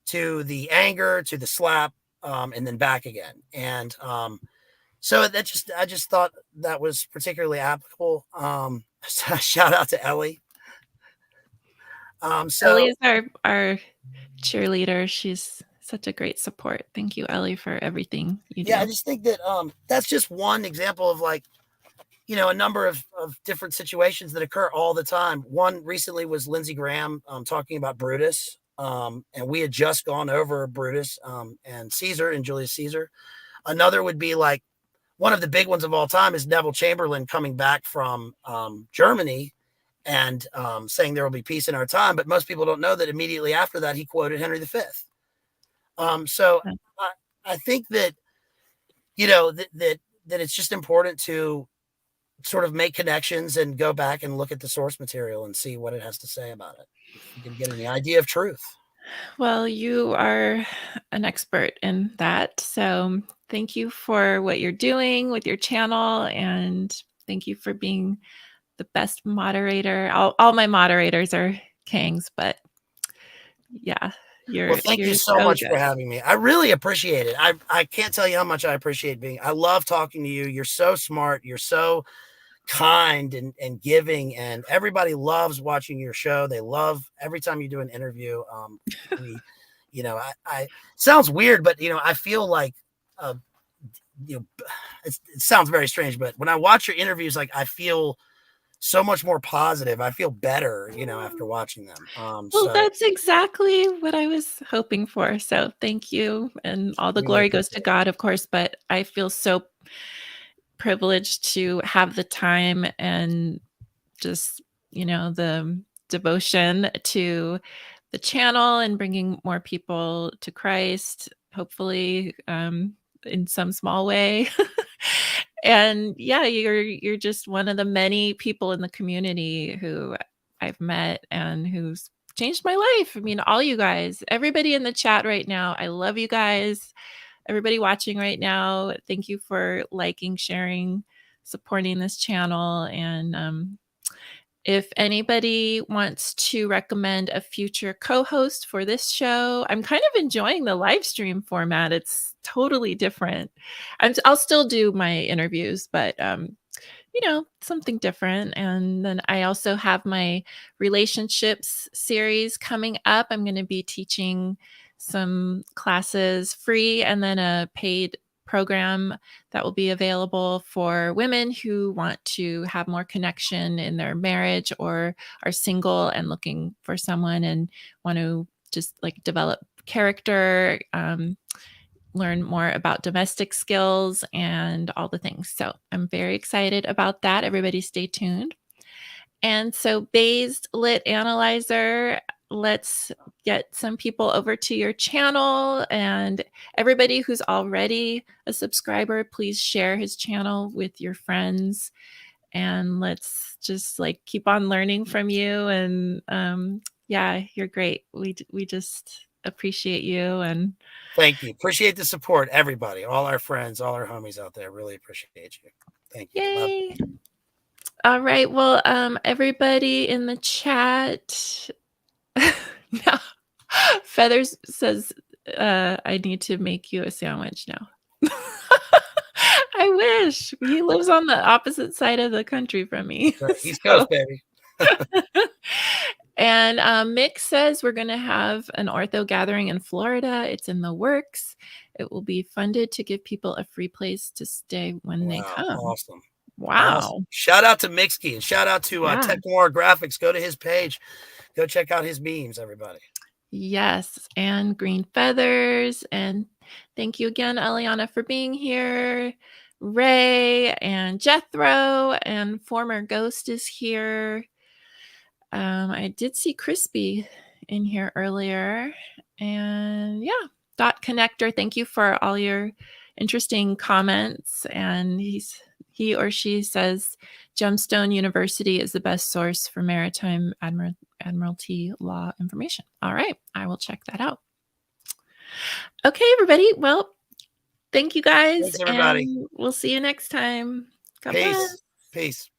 to the anger, to the slap, and then back again. And so I just thought that was particularly applicable. Shout out to Ellie. Ellie So is our cheerleader. She's such a great support. Thank you, Ellie, for everything you yeah, I do. just think that that's just one example of like, a number of different situations that occur all the time. One recently was Lindsey Graham talking about Brutus. And we had just gone over Brutus and Caesar and Julius Caesar. Another would be like one of the big ones of all time is Neville Chamberlain coming back from Germany and saying there will be peace in our time. But most people don't know that immediately after that, he quoted Henry V. So Yeah. I think that, that it's just important to sort of make connections and go back and look at the source material and see what it has to say about it. If you can get any idea of truth. Well, you are an expert in that, so thank you for what you're doing with your channel, and thank you for being the best moderator. All my moderators are kings, but yeah. Well, You're thank you you're so so much for good. having me. I really appreciate it. I can't tell you how much I appreciate being. I love talking to you. You're so smart. You're so kind and giving, and everybody loves watching your show. They love every time you do an interview. We, I sounds weird, but I feel like, uh, you know, it sounds very strange, but when I watch your interviews, like I feel so much more positive. I feel better, after watching them. Well, So that's exactly what I was hoping for, so thank you, and all the really glory goes to appreciate it. God, of course, but I feel so privileged to have the time and just, the devotion to the channel and bringing more people to Christ, hopefully, in some small way. And yeah, you're just one of the many people in the community who I've met and who's changed my life. I mean, all you guys, everybody in the chat right now, I love you guys. Everybody watching right now, thank you for liking, sharing, supporting this channel. And if anybody wants to recommend a future co-host for this show, I'm kind of enjoying the live stream format. It's totally different. I'll still do my interviews, but something different. And then I also have my relationships series coming up. I'm going to be teaching some classes free and then a paid program that will be available for women who want to have more connection in their marriage or are single and looking for someone and want to just like develop character, learn more about domestic skills and all the things. So I'm very excited about that. Everybody stay tuned. And so Bazed Lit Analyzer, let's get some people over to your channel. And everybody who's already a subscriber, please share his channel with your friends. And let's just like keep on learning from you. And yeah, you're great. We just appreciate you. And Thank you. Appreciate the support, everybody, all our friends, all our homies out there. Really appreciate you. Thank you. Love you. yay. All right. Well, everybody in the chat. Now, Feathers says, I need to make you a sandwich now. I wish. He lives on the opposite side of the country from me. Sure. East So Coast, baby. and, Mick says we're gonna have an ortho gathering in Florida. It's in the works. It will be funded to give people a free place to stay when they Wow. come. Awesome. Awesome. Wow. Shout out to Mixkey and shout out to Yeah. Tech Noir Graphics. Go to his page. Go check out his memes, everybody. Yes, and green feathers. And thank you again, Eliana, for being here. Ray and Jethro and former Ghost is here. I did see Crispy in here earlier. And yeah, Dot Connector, thank you for all your interesting comments. And he or she says Gemstone University is the best source for maritime admiralty law information. All right, I will check that out. Okay, everybody. Well, thank you guys, Thanks, everybody. and we'll see you next time. God bless. Peace. Peace.